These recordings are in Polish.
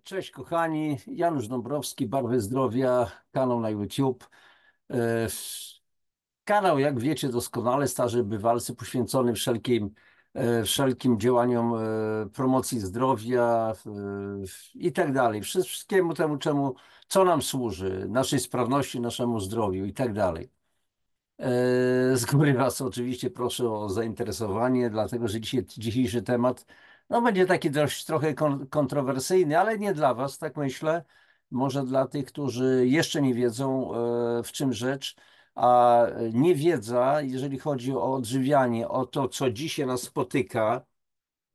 Cześć kochani, Janusz Dąbrowski, Barwy Zdrowia, kanał na YouTube. E, Kanał, jak wiecie doskonale, Starzy Bywalcy, poświęcony wszelkim działaniom promocji zdrowia i tak dalej. Wszystkiemu temu, co nam służy, naszej sprawności, naszemu zdrowiu i tak dalej. Z góry Was oczywiście proszę o zainteresowanie, dlatego że dzisiejszy temat no, będzie taki dość trochę kontrowersyjny, ale nie dla Was, tak myślę. Może dla tych, którzy jeszcze nie wiedzą, w czym rzecz, a niewiedza, jeżeli chodzi o odżywianie, o to, co dzisiaj nas spotyka,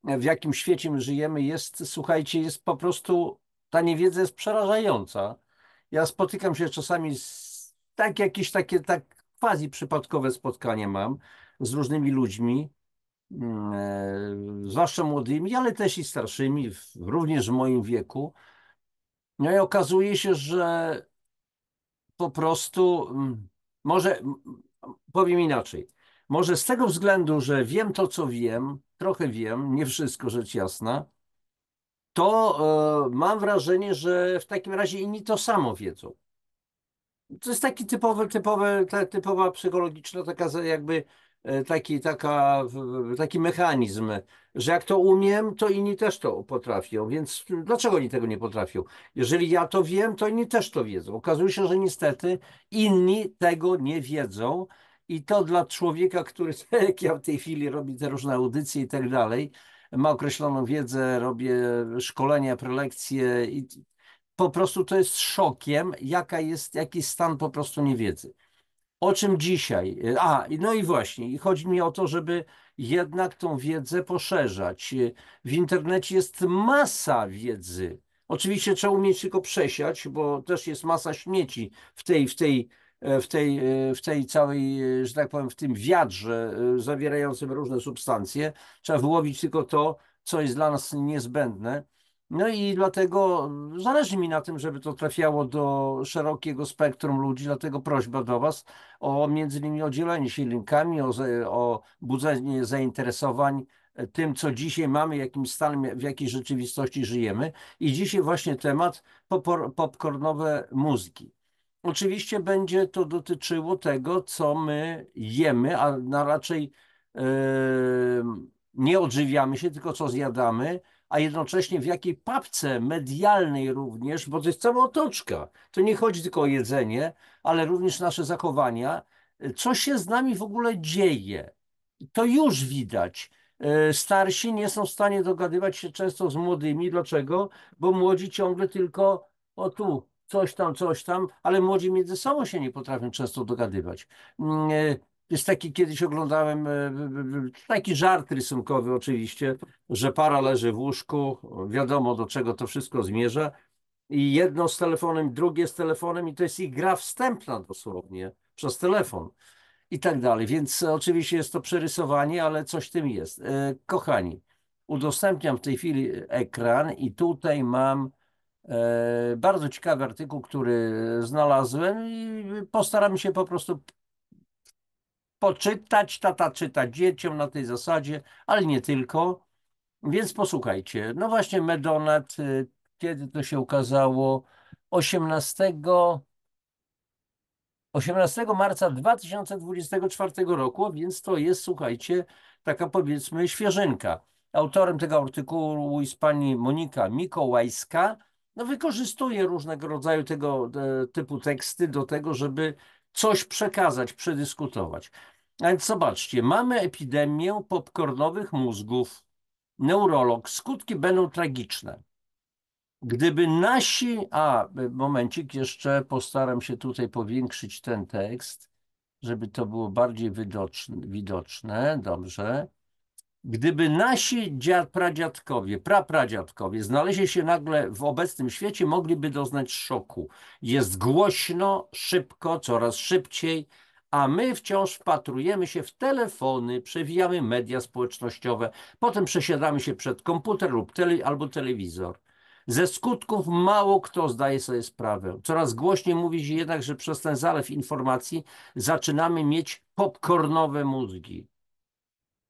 w jakim świecie my żyjemy, jest, słuchajcie, jest po prostu, ta niewiedza jest przerażająca. Ja spotykam się czasami jakieś takie, tak quasi przypadkowe spotkanie mam z różnymi ludźmi, zwłaszcza młodymi, ale też i starszymi, również w moim wieku. No i okazuje się, że po prostu, może powiem inaczej. Może z tego względu, że wiem to, co wiem, trochę wiem, nie wszystko, rzecz jasna, to mam wrażenie, że w takim razie inni to samo wiedzą. To jest taki typowa psychologiczna jakby taki mechanizm, że jak to umiem, to inni też to potrafią, więc dlaczego oni tego nie potrafią? Jeżeli ja to wiem, to inni też to wiedzą. Okazuje się, że niestety inni tego nie wiedzą i to dla człowieka, który jak ja w tej chwili robi te różne audycje i tak dalej, ma określoną wiedzę, robię szkolenia, prelekcje i po prostu to jest szokiem, jaki jest stan po prostu niewiedzy. O czym dzisiaj? No i właśnie, i chodzi mi o to, żeby jednak tą wiedzę poszerzać. W internecie jest masa wiedzy. Oczywiście trzeba umieć tylko przesiać, bo też jest masa śmieci w tej całej, że tak powiem, w tym wiadrze zawierającym różne substancje. Trzeba wyłowić tylko to, co jest dla nas niezbędne. No i dlatego zależy mi na tym, żeby to trafiało do szerokiego spektrum ludzi, dlatego prośba do Was o między innymi o dzielenie się linkami, o budzenie zainteresowań tym, co dzisiaj mamy, jakim stanem, w jakiej rzeczywistości żyjemy. I dzisiaj właśnie temat popcornowe mózgi. Oczywiście będzie to dotyczyło tego, co my jemy, a raczej e, nie odżywiamy się, tylko co zjadamy, a jednocześnie w jakiej papce medialnej również, bo to jest cała otoczka. To nie chodzi tylko o jedzenie, ale również nasze zachowania. Co się z nami w ogóle dzieje? To już widać. Starsi nie są w stanie dogadywać się często z młodymi. Dlaczego? Bo młodzi ciągle tylko o tu, coś tam, ale młodzi między sobą się nie potrafią często dogadywać. Jest taki, kiedyś oglądałem taki żart rysunkowy oczywiście, że para leży w łóżku, wiadomo do czego to wszystko zmierza i jedno z telefonem, drugie z telefonem i to jest ich gra wstępna dosłownie przez telefon i tak dalej. Więc oczywiście jest to przerysowanie, ale coś w tym jest. Kochani, udostępniam w tej chwili ekran i tutaj mam bardzo ciekawy artykuł, który znalazłem i postaram się po prostu poczytać, tata czyta dzieciom na tej zasadzie, ale nie tylko. Więc posłuchajcie. No właśnie Medonet, kiedy to się ukazało? 18 18 marca 2024 roku, więc to jest, słuchajcie, taka powiedzmy świeżynka. Autorem tego artykułu jest pani Monika Mikołajska. No, wykorzystuje różnego rodzaju tego typu teksty do tego, żeby coś przekazać, przedyskutować. A więc zobaczcie, mamy epidemię popcornowych mózgów. Neurolog, skutki będą tragiczne. Gdyby nasi, momencik, jeszcze postaram się tutaj powiększyć ten tekst, żeby to było bardziej widoczne. Dobrze. Gdyby nasi pradziadkowie, prapradziadkowie znaleźli się nagle w obecnym świecie, mogliby doznać szoku. Jest głośno, szybko, coraz szybciej, a my wciąż wpatrujemy się w telefony, przewijamy media społecznościowe, potem przesiadamy się przed komputer albo telewizor. Ze skutków mało kto zdaje sobie sprawę. Coraz głośniej mówi się jednak, że przez ten zalew informacji zaczynamy mieć popcornowe mózgi.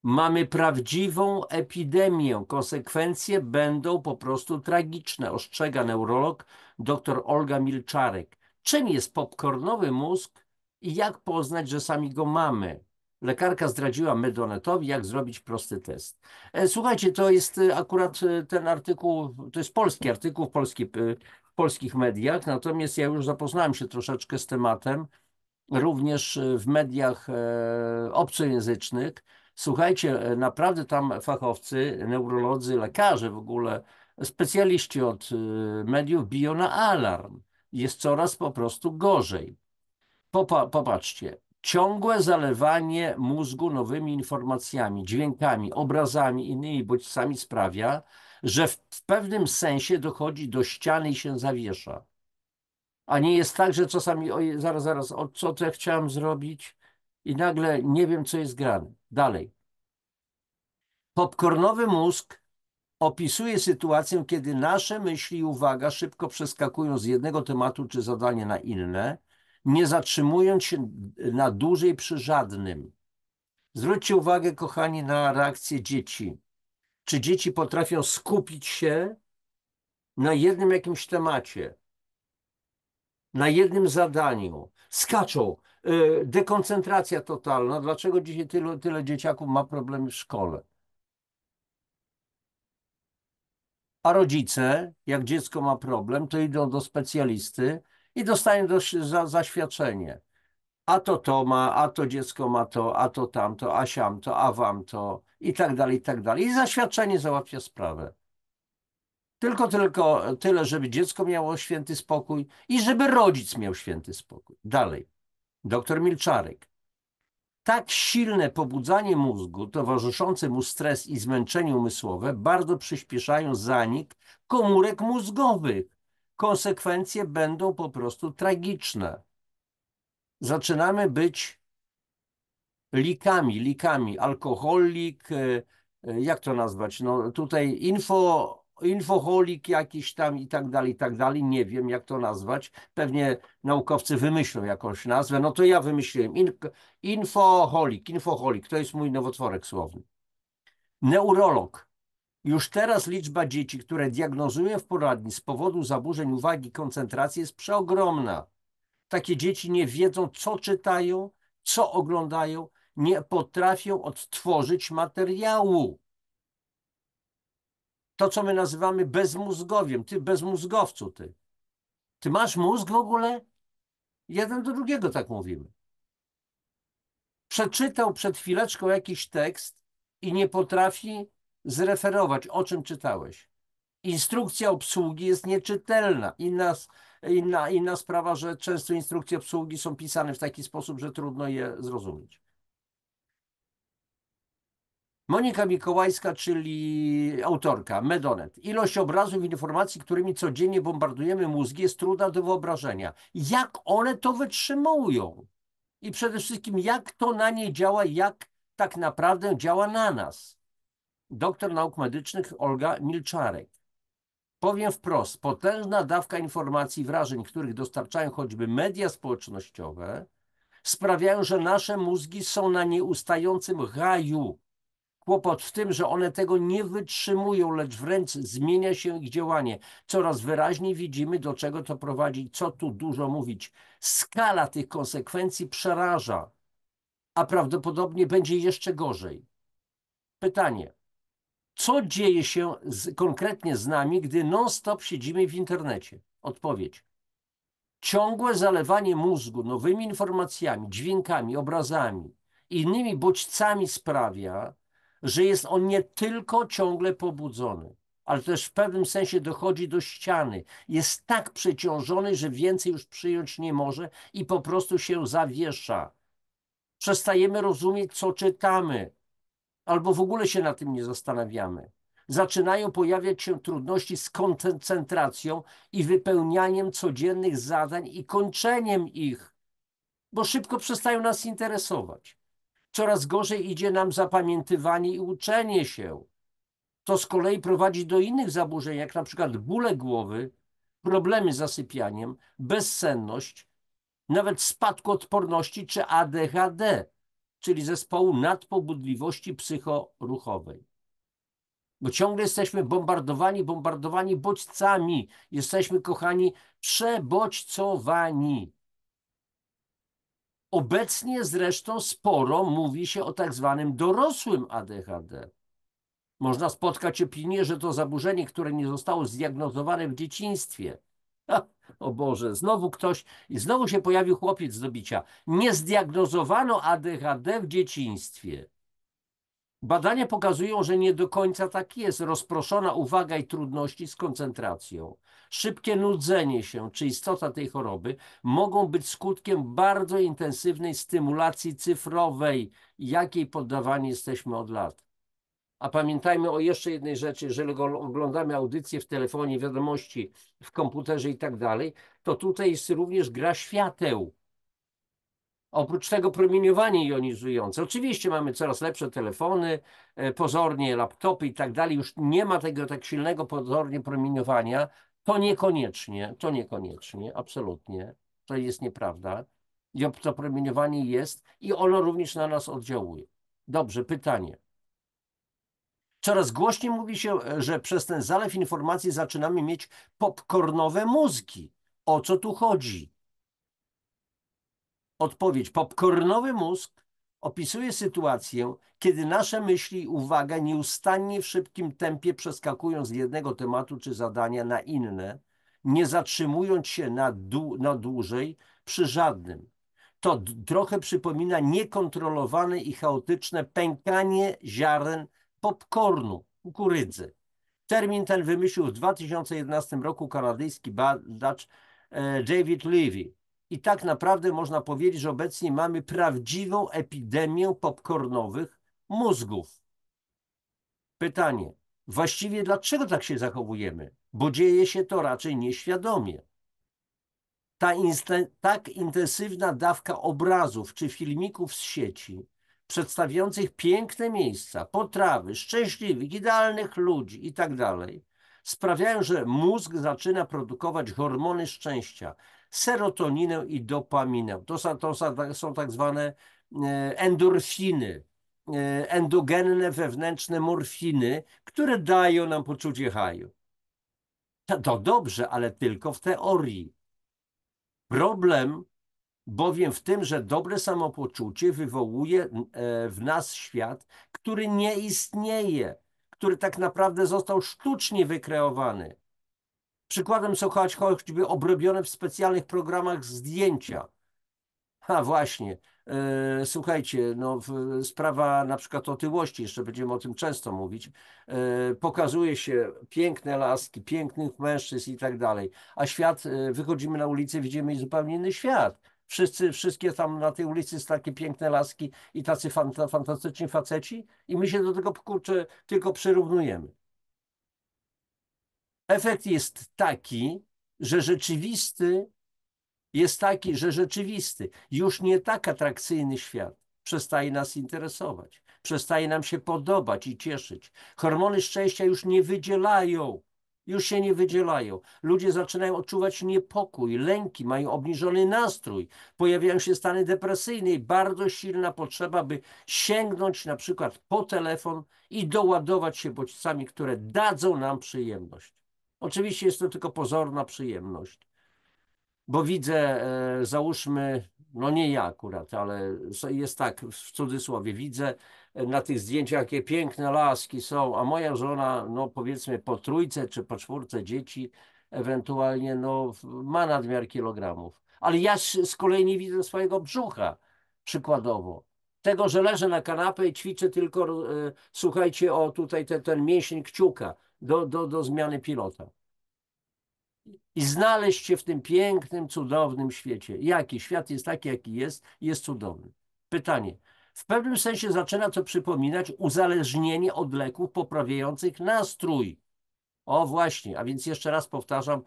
Mamy prawdziwą epidemię. Konsekwencje będą po prostu tragiczne, ostrzega neurolog dr Olga Milczarek. Czym jest popcornowy mózg i jak poznać, że sami go mamy? Lekarka zdradziła Medonetowi, jak zrobić prosty test. Słuchajcie, to jest akurat ten artykuł, to jest polski artykuł w polskich mediach, natomiast ja już zapoznałem się troszeczkę z tematem również w mediach obcojęzycznych. Słuchajcie, naprawdę tam fachowcy, neurolodzy, lekarze w ogóle, specjaliści od mediów biją na alarm. Jest coraz po prostu gorzej. Popatrzcie. Ciągłe zalewanie mózgu nowymi informacjami, dźwiękami, obrazami, innymi bodźcami sprawia, że w pewnym sensie dochodzi do ściany i się zawiesza. A nie jest tak, że czasami, oj, zaraz, o co to ja chciałem zrobić i nagle nie wiem, co jest grane. Dalej. Popcornowy mózg opisuje sytuację, kiedy nasze myśli i uwaga szybko przeskakują z jednego tematu czy zadania na inne, nie zatrzymując się na dłużej przy żadnym. Zwróćcie uwagę, kochani, na reakcję dzieci. Czy dzieci potrafią skupić się na jednym jakimś temacie? Na jednym zadaniu. Skaczą. Dekoncentracja totalna. Dlaczego dzisiaj tyle dzieciaków ma problemy w szkole? A rodzice, jak dziecko ma problem, to idą do specjalisty i dostają zaświadczenie. A to ma, a to dziecko ma to, a to tamto, a siamto, a wam to i tak dalej, i tak dalej. I zaświadczenie załatwia sprawę. Tylko tyle, żeby dziecko miało święty spokój i żeby rodzic miał święty spokój. Dalej. Doktor Milczarek. Tak silne pobudzanie mózgu, towarzyszące mu stres i zmęczenie umysłowe bardzo przyspieszają zanik komórek mózgowych. Konsekwencje będą po prostu tragiczne. Zaczynamy być likami, alkoholik, jak to nazwać? No tutaj infoholik jakiś tam i tak dalej, nie wiem jak to nazwać. Pewnie naukowcy wymyślą jakąś nazwę, no to ja wymyśliłem. Infoholik, to jest mój nowotworek słowny. Neurolog. Już teraz liczba dzieci, które diagnozują w poradni z powodu zaburzeń uwagi i koncentracji jest przeogromna. Takie dzieci nie wiedzą, co czytają, co oglądają, nie potrafią odtworzyć materiału. To, co my nazywamy bezmózgowiem. Ty bezmózgowcu, ty. Ty masz mózg w ogóle? Jeden do drugiego tak mówimy. Przeczytał przed chwileczką jakiś tekst i nie potrafi zreferować, o czym czytałeś. Instrukcja obsługi jest nieczytelna. Inna sprawa, że często instrukcje obsługi są pisane w taki sposób, że trudno je zrozumieć. Monika Mikołajska, czyli autorka, Medonet. Ilość obrazów i informacji, którymi codziennie bombardujemy mózgi, jest trudna do wyobrażenia. Jak one to wytrzymują? I przede wszystkim, jak to na nie działa, jak tak naprawdę działa na nas? Doktor nauk medycznych Olga Milczarek. Powiem wprost, potężna dawka informacji i wrażeń, których dostarczają choćby media społecznościowe, sprawiają, że nasze mózgi są na nieustającym haju. Kłopot w tym, że one tego nie wytrzymują, lecz wręcz zmienia się ich działanie. Coraz wyraźniej widzimy, do czego to prowadzi, co tu dużo mówić. Skala tych konsekwencji przeraża, a prawdopodobnie będzie jeszcze gorzej. Pytanie. Co dzieje się konkretnie z nami, gdy non-stop siedzimy w internecie? Odpowiedź. Ciągłe zalewanie mózgu nowymi informacjami, dźwiękami, obrazami i innymi bodźcami sprawia, że jest on nie tylko ciągle pobudzony, ale też w pewnym sensie dochodzi do ściany. Jest tak przeciążony, że więcej już przyjąć nie może i po prostu się zawiesza. Przestajemy rozumieć, co czytamy, albo w ogóle się na tym nie zastanawiamy. Zaczynają pojawiać się trudności z koncentracją i wypełnianiem codziennych zadań i kończeniem ich, bo szybko przestają nas interesować. Coraz gorzej idzie nam zapamiętywanie i uczenie się. To z kolei prowadzi do innych zaburzeń, jak na przykład bóle głowy, problemy z zasypianiem, bezsenność, nawet spadku odporności czy ADHD. czyli zespołu nadpobudliwości psychoruchowej. Bo ciągle jesteśmy bombardowani bodźcami. Jesteśmy, kochani, przebodźcowani. Obecnie zresztą sporo mówi się o tak zwanym dorosłym ADHD. Można spotkać opinię, że to zaburzenie, które nie zostało zdiagnozowane w dzieciństwie. Ha, o Boże, znowu się pojawił chłopiec do bicia. Nie zdiagnozowano ADHD w dzieciństwie. Badania pokazują, że nie do końca tak jest. Rozproszona uwaga i trudności z koncentracją, szybkie nudzenie się czy istota tej choroby mogą być skutkiem bardzo intensywnej stymulacji cyfrowej, jakiej poddawani jesteśmy od lat. A pamiętajmy o jeszcze jednej rzeczy, jeżeli oglądamy audycje w telefonie, wiadomości w komputerze i tak dalej, to tutaj jest również gra świateł. Oprócz tego promieniowanie jonizujące. Oczywiście mamy coraz lepsze telefony, pozornie laptopy i tak dalej. Już nie ma tego tak silnego pozornie promieniowania. To niekoniecznie, absolutnie. To jest nieprawda. To promieniowanie jest i ono również na nas oddziałuje. Dobrze, pytanie. Coraz głośniej mówi się, że przez ten zalew informacji zaczynamy mieć popcornowe mózgi. O co tu chodzi? Odpowiedź. Popcornowy mózg opisuje sytuację, kiedy nasze myśli i uwaga nieustannie w szybkim tempie przeskakują z jednego tematu czy zadania na inne, nie zatrzymując się na dłużej przy żadnym. To trochę przypomina niekontrolowane i chaotyczne pękanie ziaren popcornu, kukurydzy. Termin ten wymyślił w 2011 roku kanadyjski badacz David Levy. I tak naprawdę można powiedzieć, że obecnie mamy prawdziwą epidemię popcornowych mózgów. Pytanie. Właściwie dlaczego tak się zachowujemy? Bo dzieje się to raczej nieświadomie. Tak intensywna dawka obrazów czy filmików z sieci, przedstawiających piękne miejsca, potrawy, szczęśliwych, idealnych ludzi i tak dalej, sprawiają, że mózg zaczyna produkować hormony szczęścia, serotoninę i dopaminę. To są tak zwane endorfiny, endogenne wewnętrzne morfiny, które dają nam poczucie haju. To dobrze, ale tylko w teorii. Problem bowiem w tym, że dobre samopoczucie wywołuje w nas świat, który nie istnieje, który tak naprawdę został sztucznie wykreowany. Przykładem są choćby obrobione w specjalnych programach zdjęcia. Właśnie. Słuchajcie, no, sprawa na przykład otyłości, jeszcze będziemy o tym często mówić, pokazuje się piękne laski, pięknych mężczyzn i tak dalej, a świat, wychodzimy na ulicę, widzimy zupełnie inny świat. Wszystkie tam na tej ulicy są takie piękne laski i tacy fantastyczni faceci i my się do tego, kurczę, tylko przyrównujemy. Efekt jest taki, że rzeczywisty, już nie tak atrakcyjny świat przestaje nas interesować, przestaje nam się podobać i cieszyć. Hormony szczęścia już się nie wydzielają. Ludzie zaczynają odczuwać niepokój, lęki, mają obniżony nastrój, pojawiają się stany depresyjne i bardzo silna potrzeba, by sięgnąć na przykład po telefon i doładować się bodźcami, które dadzą nam przyjemność. Oczywiście jest to tylko pozorna przyjemność. Bo widzę, załóżmy, no nie ja akurat, ale jest tak, w cudzysłowie, widzę na tych zdjęciach, jakie piękne laski są, a moja żona, no powiedzmy po trójce czy po czwórce dzieci, ewentualnie, no ma nadmiar kilogramów. Ale ja z kolei nie widzę swojego brzucha, przykładowo. Tego, że leżę na kanapie i ćwiczę tylko, słuchajcie, o tutaj ten mięsień kciuka do zmiany pilota. I znaleźć się w tym pięknym, cudownym świecie. Jaki? Świat jest taki, jaki jest cudowny. Pytanie. W pewnym sensie zaczyna to przypominać uzależnienie od leków poprawiających nastrój. O właśnie, a więc jeszcze raz powtarzam,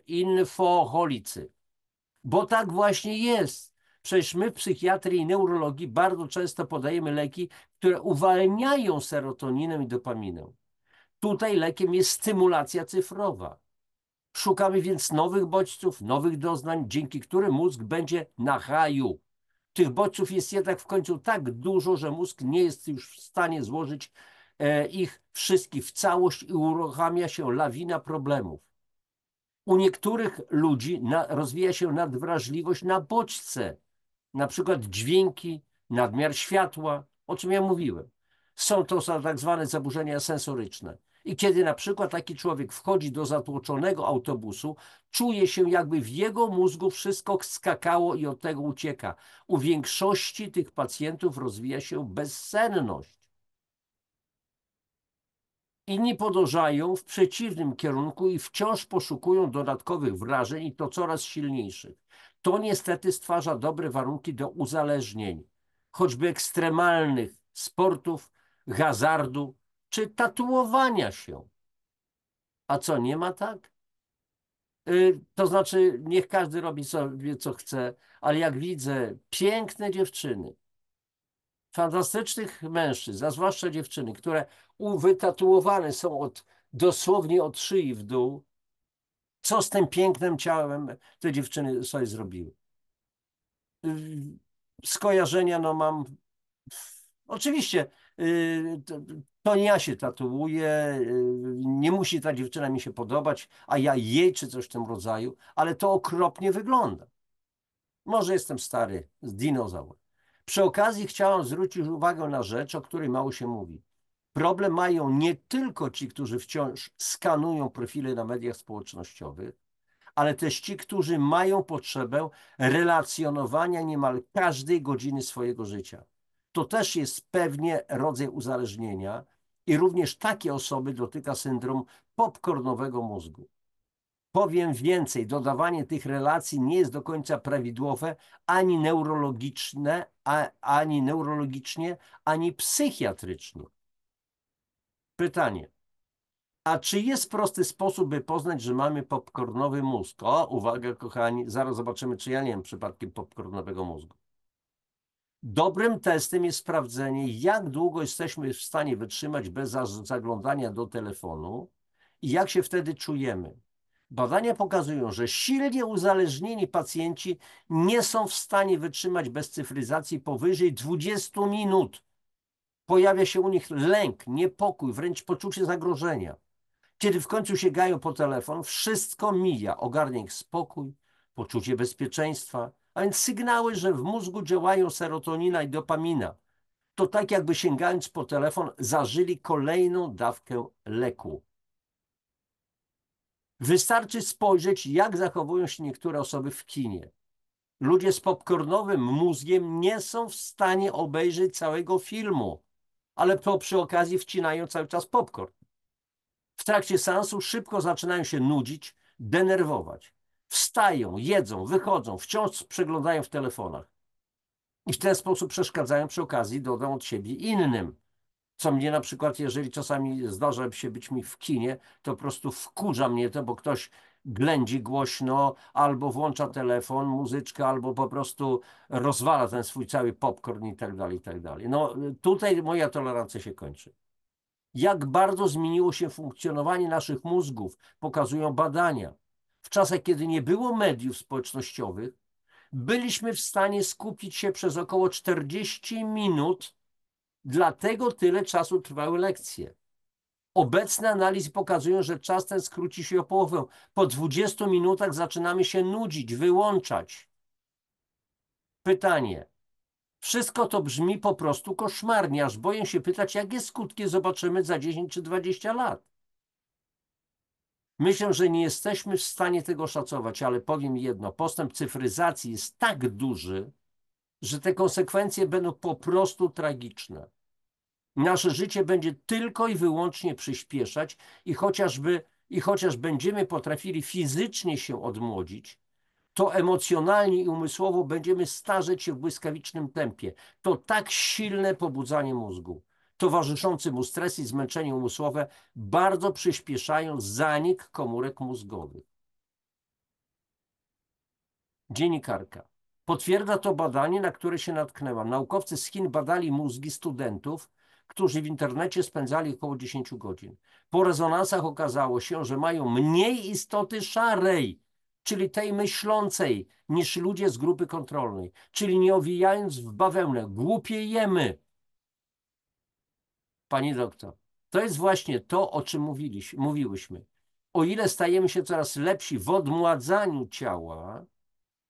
infoholicy. Bo tak właśnie jest. Przecież my w psychiatrii i neurologii bardzo często podajemy leki, które uwalniają serotoninę i dopaminę. Tutaj lekiem jest stymulacja cyfrowa. Szukamy więc nowych bodźców, nowych doznań, dzięki którym mózg będzie na haju. Tych bodźców jest jednak w końcu tak dużo, że mózg nie jest już w stanie złożyć ich wszystkich w całość i uruchamia się lawina problemów. U niektórych ludzi rozwija się nadwrażliwość na bodźce, na przykład dźwięki, nadmiar światła, o czym ja mówiłem. Są to tak zwane zaburzenia sensoryczne. I kiedy na przykład taki człowiek wchodzi do zatłoczonego autobusu, czuje się, jakby w jego mózgu wszystko skakało i od tego ucieka. U większości tych pacjentów rozwija się bezsenność. Inni podążają w przeciwnym kierunku i wciąż poszukują dodatkowych wrażeń i to coraz silniejszych. To niestety stwarza dobre warunki do uzależnień, choćby ekstremalnych sportów, hazardu czy tatuowania się. A co, nie ma tak? To znaczy, niech każdy robi sobie, co chce, ale jak widzę piękne dziewczyny, fantastycznych mężczyzn, a zwłaszcza dziewczyny, które wytatuowane są dosłownie od szyi w dół, co z tym pięknym ciałem te dziewczyny sobie zrobiły. Skojarzenia no mam. Oczywiście to nie ja się tatuuję, nie musi ta dziewczyna mi się podobać, a ja jej czy coś w tym rodzaju, ale to okropnie wygląda. Może jestem stary, dinozaur. Przy okazji chciałam zwrócić uwagę na rzecz, o której mało się mówi. Problem mają nie tylko ci, którzy wciąż skanują profile na mediach społecznościowych, ale też ci, którzy mają potrzebę relacjonowania niemal każdej godziny swojego życia. To też jest pewnie rodzaj uzależnienia i również takie osoby dotyka syndrom popcornowego mózgu. Powiem więcej, dodawanie tych relacji nie jest do końca prawidłowe ani neurologiczne, ani neurologicznie, ani psychiatrycznie. Pytanie. A czy jest prosty sposób, by poznać, że mamy popcornowy mózg? O, uwaga, kochani, zaraz zobaczymy, czy ja nie mam przypadkiem popcornowego mózgu. Dobrym testem jest sprawdzenie, jak długo jesteśmy w stanie wytrzymać bez zaglądania do telefonu i jak się wtedy czujemy. Badania pokazują, że silnie uzależnieni pacjenci nie są w stanie wytrzymać bez cyfryzacji powyżej 20 minut. Pojawia się u nich lęk, niepokój, wręcz poczucie zagrożenia. Kiedy w końcu sięgają po telefon, wszystko mija, ogarnia ich spokój, poczucie bezpieczeństwa, a więc sygnały, że w mózgu działają serotonina i dopamina. To tak jakby sięgając po telefon zażyli kolejną dawkę leku. Wystarczy spojrzeć, jak zachowują się niektóre osoby w kinie. Ludzie z popcornowym mózgiem nie są w stanie obejrzeć całego filmu, ale to przy okazji wcinają cały czas popcorn. W trakcie seansu szybko zaczynają się nudzić, denerwować. Wstają, jedzą, wychodzą, wciąż przeglądają w telefonach. I w ten sposób przeszkadzają przy okazji, dodam od siebie innym. Co mnie na przykład, jeżeli czasami zdarza się być mi w kinie, to po prostu wkurza mnie to, bo ktoś ględzi głośno, albo włącza telefon, muzyczkę, albo po prostu rozwala ten swój cały popcorn i tak dalej, i tak dalej. No tutaj moja tolerancja się kończy. Jak bardzo zmieniło się funkcjonowanie naszych mózgów, pokazują badania. W czasach, kiedy nie było mediów społecznościowych, byliśmy w stanie skupić się przez około 40 minut, dlatego tyle czasu trwały lekcje. Obecne analizy pokazują, że czas ten skróci się o połowę. Po 20 minutach zaczynamy się nudzić, wyłączać. Pytanie. Wszystko to brzmi po prostu koszmarnie, aż boję się pytać, jakie skutki zobaczymy za 10 czy 20 lat. Myślę, że nie jesteśmy w stanie tego szacować, ale powiem jedno, postęp cyfryzacji jest tak duży, że te konsekwencje będą po prostu tragiczne. Nasze życie będzie tylko i wyłącznie przyspieszać i chociaż będziemy potrafili fizycznie się odmłodzić, to emocjonalnie i umysłowo będziemy starzeć się w błyskawicznym tempie. To tak silne pobudzanie mózgu. Towarzyszący mu stres i zmęczenie umysłowe bardzo przyspieszają zanik komórek mózgowych. Dziennikarka. Potwierdza to badanie, na które się natknęłam. Naukowcy z Chin badali mózgi studentów, którzy w internecie spędzali około 10 godzin. Po rezonansach okazało się, że mają mniej istoty szarej czyli tej myślącej niż ludzie z grupy kontrolnej, czyli nie owijając w bawełnę, głupiejemy. Pani doktor, to jest właśnie to, o czym mówiłyśmy. O ile stajemy się coraz lepsi w odmładzaniu ciała,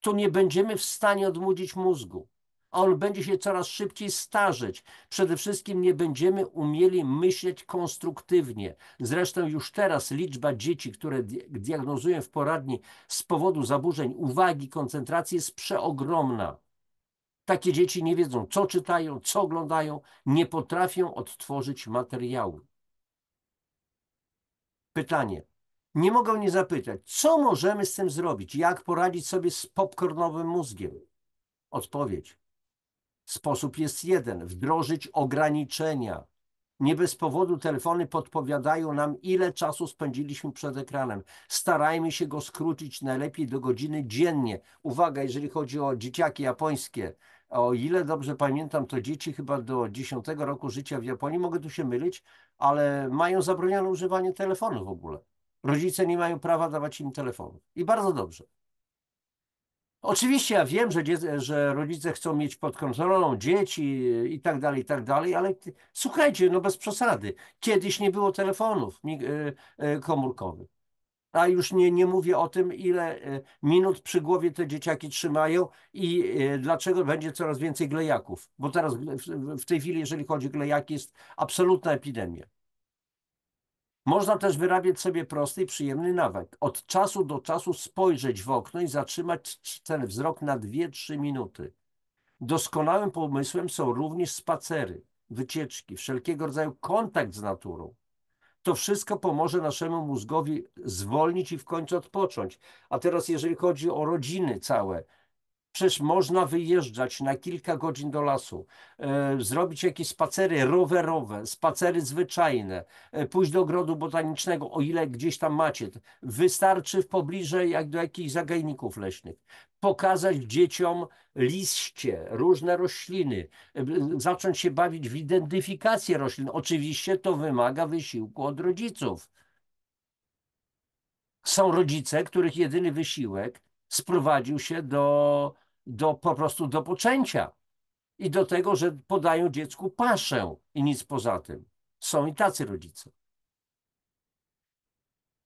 to nie będziemy w stanie odmłodzić mózgu. A on będzie się coraz szybciej starzeć. Przede wszystkim nie będziemy umieli myśleć konstruktywnie. Zresztą już teraz liczba dzieci, które diagnozują w poradni z powodu zaburzeń uwagi, koncentracji jest przeogromna. Takie dzieci nie wiedzą, co czytają, co oglądają, nie potrafią odtworzyć materiału. Pytanie. Nie mogą nie zapytać, co możemy z tym zrobić? Jak poradzić sobie z popcornowym mózgiem? Odpowiedź. Sposób jest jeden. Wdrożyć ograniczenia. Nie bez powodu telefony podpowiadają nam, ile czasu spędziliśmy przed ekranem. Starajmy się go skrócić najlepiej do godziny dziennie. Uwaga, jeżeli chodzi o dzieciaki japońskie. O ile dobrze pamiętam, to dzieci chyba do 10 roku życia w Japonii, mogę tu się mylić, ale mają zabronione używanie telefonu w ogóle. Rodzice nie mają prawa dawać im telefonu. I bardzo dobrze. Oczywiście ja wiem, że rodzice chcą mieć pod kontrolą dzieci i tak dalej, ale słuchajcie, no bez przesady. Kiedyś nie było telefonów komórkowych. A już nie mówię o tym, ile minut przy głowie te dzieciaki trzymają i dlaczego będzie coraz więcej glejaków. Bo teraz w tej chwili, jeżeli chodzi o glejaki, jest absolutna epidemia. Można też wyrabiać sobie prosty i przyjemny nawyk. Od czasu do czasu spojrzeć w okno i zatrzymać ten wzrok na 2-3 minuty. Doskonałym pomysłem są również spacery, wycieczki, wszelkiego rodzaju kontakt z naturą. To wszystko pomoże naszemu mózgowi zwolnić i w końcu odpocząć. A teraz, jeżeli chodzi o rodziny całe, przecież można wyjeżdżać na kilka godzin do lasu, zrobić jakieś spacery rowerowe, spacery zwyczajne, pójść do ogrodu botanicznego, o ile gdzieś tam macie. Wystarczy w pobliżu jak do jakichś zagajników leśnych. Pokazać dzieciom liście, różne rośliny, zacząć się bawić w identyfikację roślin. Oczywiście to wymaga wysiłku od rodziców. Są rodzice, których jedyny wysiłek sprowadził się po prostu do poczęcia i do tego, że podają dziecku paszę i nic poza tym. Są i tacy rodzice.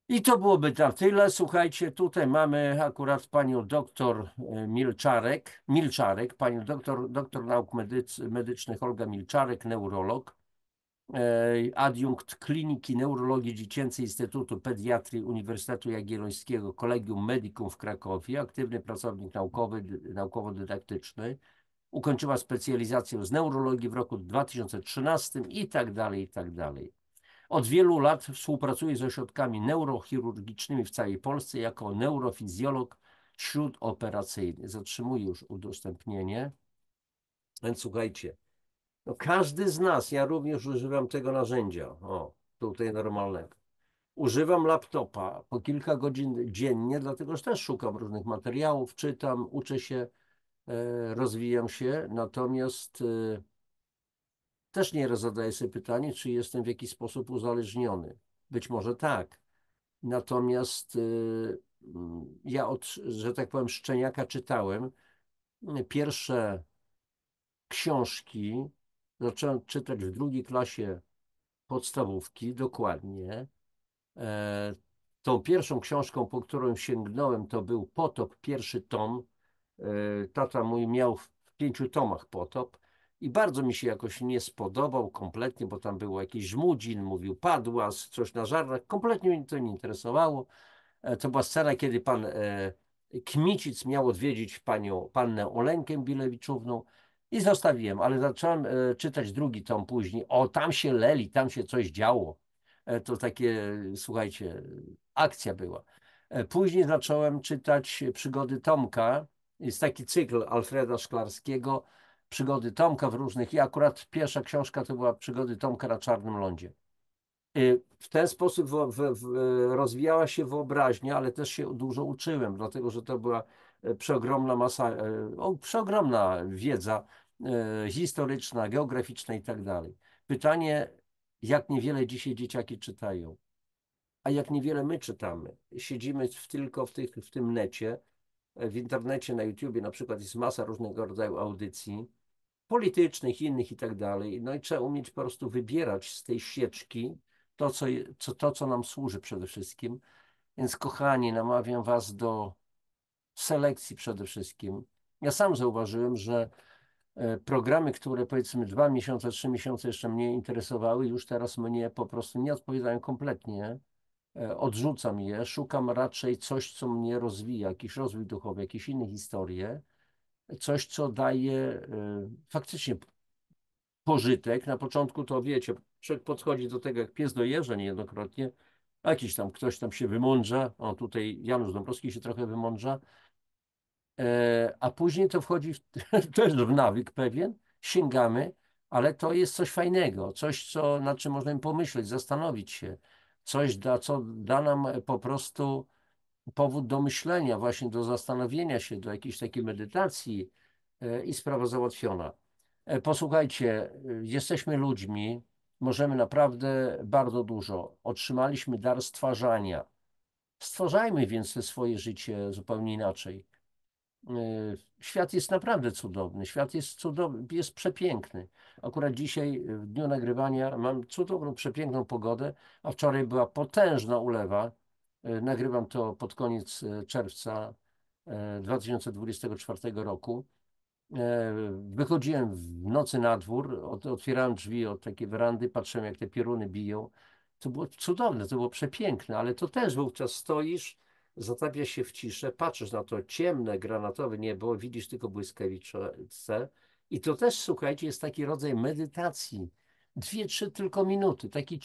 I to byłoby na tyle. Słuchajcie, tutaj mamy akurat panią doktor Milczarek, panią doktor nauk medycznych Olga Milczarek, neurolog, adiunkt Kliniki Neurologii Dziecięcej Instytutu Pediatrii Uniwersytetu Jagiellońskiego Collegium Medicum w Krakowie, aktywny pracownik naukowy, naukowo-dydaktyczny. Ukończyła specjalizację z neurologii w roku 2013 i tak dalej, i tak dalej. Od wielu lat współpracuje z ośrodkami neurochirurgicznymi w całej Polsce jako neurofizjolog śródoperacyjny. Zatrzymuję już udostępnienie. Więc słuchajcie, no każdy z nas, ja również używam tego narzędzia, o, tutaj normalnego. Używam laptopa po kilka godzin dziennie, dlatego że też szukam różnych materiałów, czytam, uczę się, rozwijam się, natomiast też nieraz zadaję sobie pytanie, czy jestem w jakiś sposób uzależniony. Być może tak. Natomiast ja że tak powiem, szczeniaka czytałem. Pierwsze książki zacząłem czytać w drugiej klasie podstawówki, dokładnie. E, Tą pierwszą książką, po którą sięgnąłem, to był Potop, pierwszy tom. Tata mój miał w 5 tomach Potop i bardzo mi się jakoś nie spodobał kompletnie, bo tam było jakiś żmudzin, mówił padłas, coś na żarnach. Kompletnie mnie to nie interesowało. To była scena, kiedy pan Kmicic miał odwiedzić pannę Olenkę Bilewiczówną i zostawiłem, ale zacząłem czytać drugi tom później. O, tam się leli, tam się coś działo. To takie, słuchajcie, akcja była. Później zacząłem czytać Przygody Tomka. Jest taki cykl Alfreda Szklarskiego, Przygody Tomka w różnych. I akurat pierwsza książka to była Przygody Tomka na Czarnym Lądzie. W ten sposób rozwijała się wyobraźnia, ale też się dużo uczyłem, dlatego że to była przeogromna masa, przeogromna wiedza historyczna, geograficzna i tak dalej. Pytanie, jak niewiele dzisiaj dzieciaki czytają. a jak niewiele my czytamy. Siedzimy tylko w tym necie, w internecie, na YouTubie na przykład jest masa różnego rodzaju audycji politycznych, innych i tak dalej. No i trzeba umieć po prostu wybierać z tej sieczki to, co nam służy przede wszystkim. Więc kochani, namawiam was do selekcji przede wszystkim. Ja sam zauważyłem, że programy, które powiedzmy 2 miesiące, 3 miesiące jeszcze mnie interesowały, już teraz mnie po prostu nie odpowiadają kompletnie. Odrzucam je, szukam raczej coś, co mnie rozwija, jakiś rozwój duchowy, jakieś inne historie, coś, co daje faktycznie pożytek. Na początku to wiecie, człowiek podchodzi do tego jak pies do jeża niejednokrotnie, jakiś tam ktoś tam się wymądrza, o tutaj Janusz Dąbrowski się trochę wymądrza, a później to wchodzi też w nawyk pewien, sięgamy, ale to jest coś fajnego, coś, nad czym możemy pomyśleć, zastanowić się, coś, co da nam po prostu powód do myślenia, właśnie do zastanowienia się, do jakiejś takiej medytacji i sprawa załatwiona. Posłuchajcie, jesteśmy ludźmi, możemy naprawdę bardzo dużo. Otrzymaliśmy dar stwarzania. Stwarzajmy więc te swoje życie zupełnie inaczej. Świat jest naprawdę cudowny, świat jest cudowny, jest przepiękny. Akurat dzisiaj, w dniu nagrywania, mam cudowną, przepiękną pogodę, a wczoraj była potężna ulewa. Nagrywam to pod koniec czerwca 2024 roku. Wychodziłem w nocy na dwór, otwierałem drzwi od takiej werandy, patrzyłem jak te pioruny biją. To było cudowne, to było przepiękne, ale to też wówczas stoisz, zatapiasz się w ciszę, patrzysz na to ciemne, granatowe niebo, widzisz tylko błyskawice i to też, słuchajcie, jest taki rodzaj medytacji. 2, 3 tylko minuty, takiej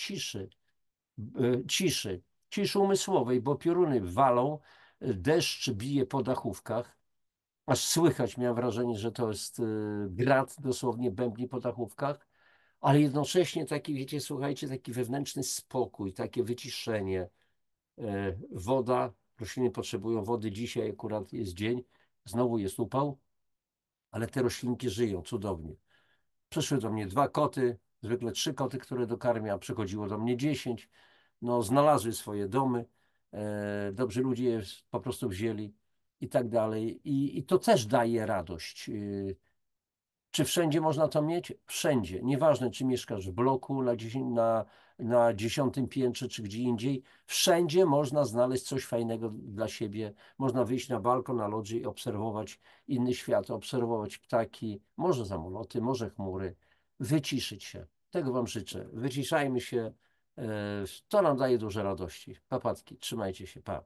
ciszy umysłowej, bo pioruny walą, deszcz bije po dachówkach, aż słychać, miałem wrażenie, że to jest grad, dosłownie bębni po dachówkach, ale jednocześnie taki, wiecie, słuchajcie, taki wewnętrzny spokój, takie wyciszenie. Woda, rośliny potrzebują wody, dzisiaj akurat jest dzień, znowu jest upał, ale te roślinki żyją cudownie. Przyszły do mnie 2 koty, zwykle 3 koty, które dokarmiam, przychodziło do mnie 10. No, znalazły swoje domy, dobrzy ludzie je po prostu wzięli i tak dalej. I to też daje radość. Czy wszędzie można to mieć? Wszędzie. Nieważne, czy mieszkasz w bloku na 10. piętrze, czy gdzie indziej. Wszędzie można znaleźć coś fajnego dla siebie. Można wyjść na balkon, na lodzie i obserwować inny świat, obserwować ptaki, może samoloty, może chmury. Wyciszyć się. Tego Wam życzę. Wyciszajmy się. To nam daje dużo radości. Papatki, trzymajcie się. Pa.